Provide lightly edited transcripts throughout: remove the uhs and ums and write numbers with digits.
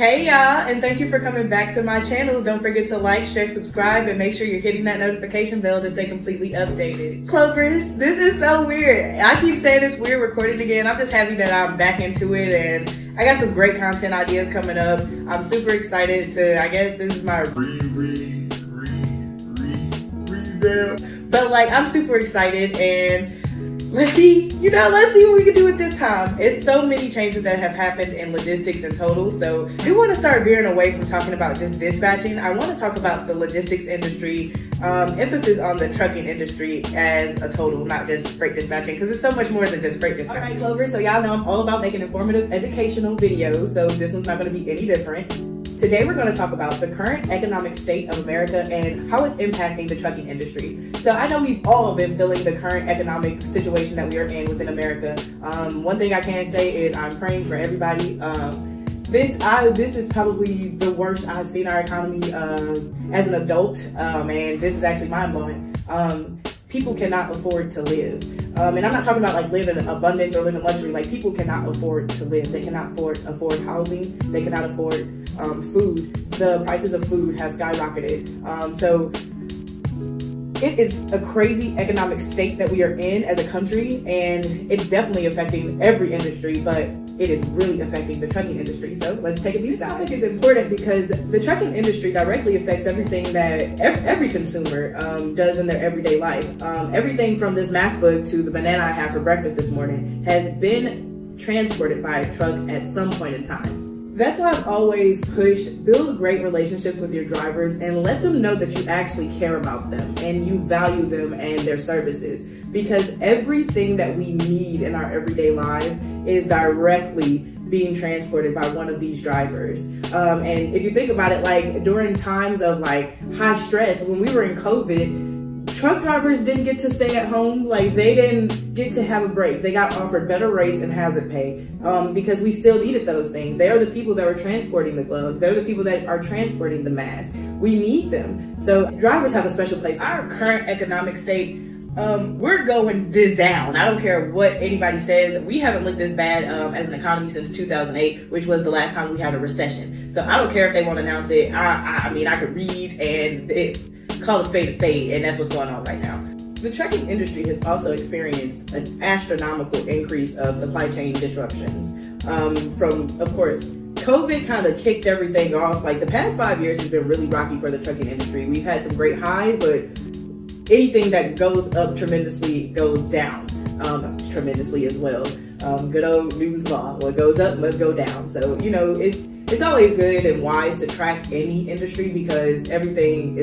Hey y'all, and thank you for coming back to my channel. Don't forget to like, share, subscribe, and make sure you're hitting that notification bell to stay completely updated. Clovers, this is so weird. I keep saying it's weird recording again. I'm just happy that I'm back into it, and I got some great content ideas coming up. I'm super excited to, I guess this is my revamp. But like, I'm super excited, and let's see what we can do with this time. It's so many changes that have happened in logistics in total. So we want to start veering away from talking about just dispatching. I want to talk about the logistics industry, emphasis on the trucking industry as a total, not just freight dispatching, because it's so much more than just freight dispatching. All right, Clover, so y'all know I'm all about making informative, educational videos, so this one's not going to be any different. Today, we're going to talk about the current economic state of America and how it's impacting the trucking industry. So I know we've all been feeling the current economic situation that we are in within America. One thing I can say is I'm praying for everybody. This is probably the worst I've seen our economy as an adult, and this is actually mind-blowing. People cannot afford to live. And I'm not talking about like live in abundance or live in luxury. Like, people cannot afford to live. They cannot afford housing. They cannot afford food. The prices of food have skyrocketed. So it is a crazy economic state that we are in as a country, and it's definitely affecting every industry, but it is really affecting the trucking industry. So let's take a deep dive. This topic is important because the trucking industry directly affects everything that every consumer does in their everyday life. Everything from this MacBook to the banana I had for breakfast this morning has been transported by a truck at some point in time. That's why I've always pushed, build great relationships with your drivers and let them know that you actually care about them and you value them and their services, because everything that we need in our everyday lives is directly being transported by one of these drivers. And if you think about it, like during times of like high stress, when we were in COVID, truck drivers didn't get to stay at home. Like, they didn't get to have a break. They got offered better rates and hazard pay because we still needed those things. They are the people that were transporting the gloves. They're the people that are transporting the masks. We need them. So drivers have a special place. Our current economic state, we're going down. I don't care what anybody says. We haven't looked this bad as an economy since 2008, which was the last time we had a recession. So I don't care if they want to announce it. I mean, I could read and call a spade, and that's what's going on right now. The trucking industry has also experienced an astronomical increase of supply chain disruptions. From, of course, COVID kind of kicked everything off. Like, the past 5 years has been really rocky for the trucking industry. We've had some great highs, but anything that goes up tremendously goes down tremendously as well. Good old Newton's law. What goes up must go down. So, you know, it's always good and wise to track any industry because everything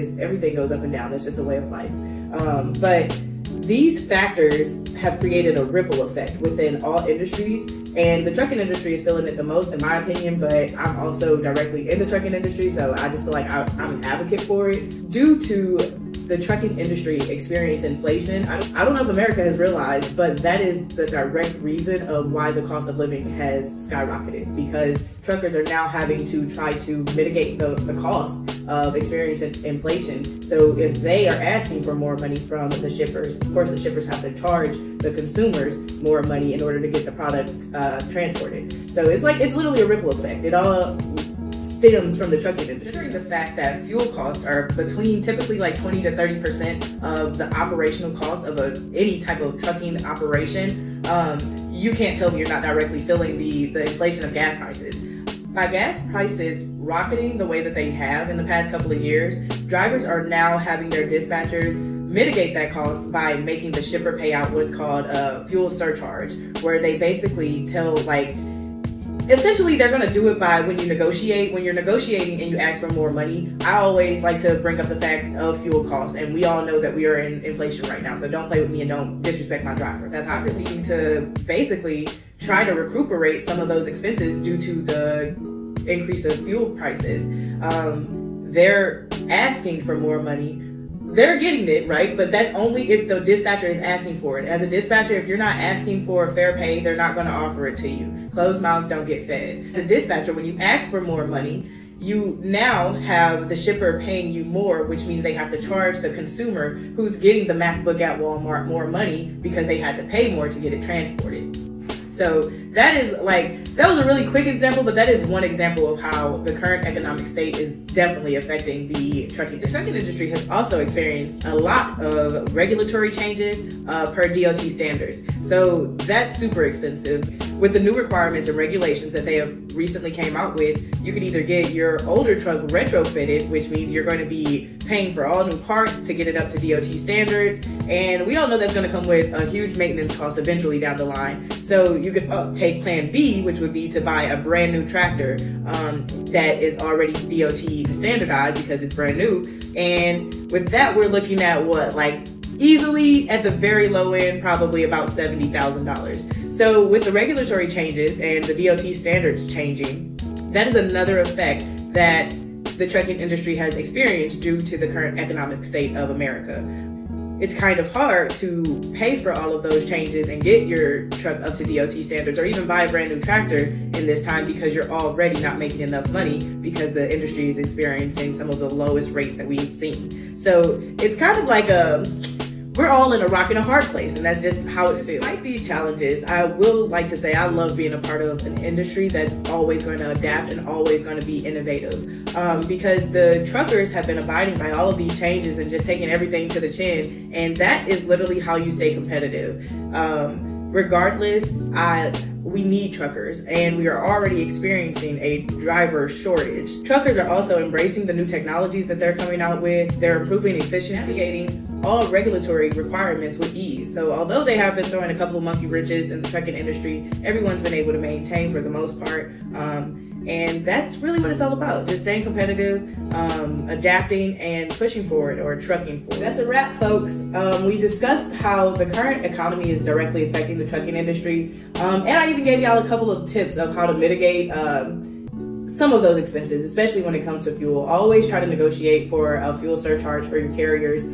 goes up and down. It's just a way of life. But these factors have created a ripple effect within all industries, and the trucking industry is feeling it the most, in my opinion, but I'm also directly in the trucking industry, so I just feel like I'm an advocate for it. Due to the trucking industry experience inflation, I don't know if America has realized, but that is the direct reason of why the cost of living has skyrocketed, because truckers are now having to try to mitigate the cost of experiencing inflation. So if they are asking for more money from the shippers, of course the shippers have to charge the consumers more money in order to get the product transported. So it's literally a ripple effect. It all stems from the trucking industry. Considering the fact that fuel costs are between typically like 20 to 30% of the operational cost of any type of trucking operation, you can't tell me you're not directly feeling the inflation of gas prices. By gas prices rocketing the way that they have in the past couple of years, drivers are now having their dispatchers mitigate that cost by making the shipper pay out what's called a fuel surcharge, where they basically tell, like, essentially they're going to do it by when you're negotiating and you ask for more money. I always like to bring up the fact of fuel costs, and we all know that we are in inflation right now, so don't play with me and don't disrespect my driver. That's how we're needing to basically try to recuperate some of those expenses due to the increase of fuel prices. They're asking for more money. They're getting it, right? But that's only if the dispatcher is asking for it. As a dispatcher, if you're not asking for fair pay, they're not going to offer it to you. Closed mouths don't get fed. As a dispatcher, when you ask for more money, you now have the shipper paying you more, which means they have to charge the consumer who's getting the MacBook at Walmart more money because they had to pay more to get it transported. So that was a really quick example, but that is one example of how the current economic state is definitely affecting the trucking. The trucking industry has also experienced a lot of regulatory changes per DOT standards. So that's super expensive. With the new requirements and regulations that they have recently came out with, you could either get your older truck retrofitted, which means you're going to be paying for all new parts to get it up to DOT standards. And we all know that's going to come with a huge maintenance cost eventually down the line. So you could take plan B, which would be to buy a brand new tractor that is already DOT standardized because it's brand new. And with that, we're looking at what, like easily at the very low end, probably about $70,000. So with the regulatory changes and the DOT standards changing, that is another effect that the trucking industry has experienced due to the current economic state of America. It's kind of hard to pay for all of those changes and get your truck up to DOT standards or even buy a brand new tractor in this time because you're already not making enough money because the industry is experiencing some of the lowest rates that we've seen. So it's kind of like we're all in a rock and a hard place, and that's just how it feels. Despite these challenges, I will like to say I love being a part of an industry that's always going to adapt and always going to be innovative, because the truckers have been abiding by all of these changes and just taking everything to the chin, and that is literally how you stay competitive. Regardless, we need truckers, and we are already experiencing a driver shortage. Truckers are also embracing the new technologies that they're coming out with. They're improving efficiency, navigating all regulatory requirements with ease. So although they have been throwing a couple of monkey wrenches in the trucking industry, everyone's been able to maintain for the most part. And that's really what it's all about, just staying competitive, adapting, and pushing forward, or trucking forward. That's a wrap, folks. We discussed how the current economy is directly affecting the trucking industry, and I even gave y'all a couple of tips of how to mitigate some of those expenses, especially when it comes to fuel. Always try to negotiate for a fuel surcharge for your carriers,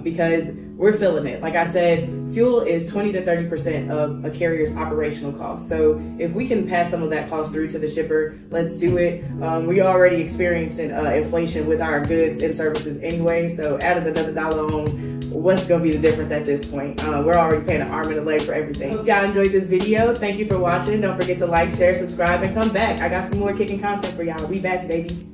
because we're feeling it. Like I said, fuel is 20 to 30% of a carrier's operational cost. So if we can pass some of that cost through to the shipper, let's do it. We already experiencing inflation with our goods and services anyway. So adding another dollar on, what's gonna be the difference at this point? We're already paying an arm and a leg for everything. Hope y'all enjoyed this video. Thank you for watching. Don't forget to like, share, subscribe, and come back. I got some more kicking content for y'all. We back, baby.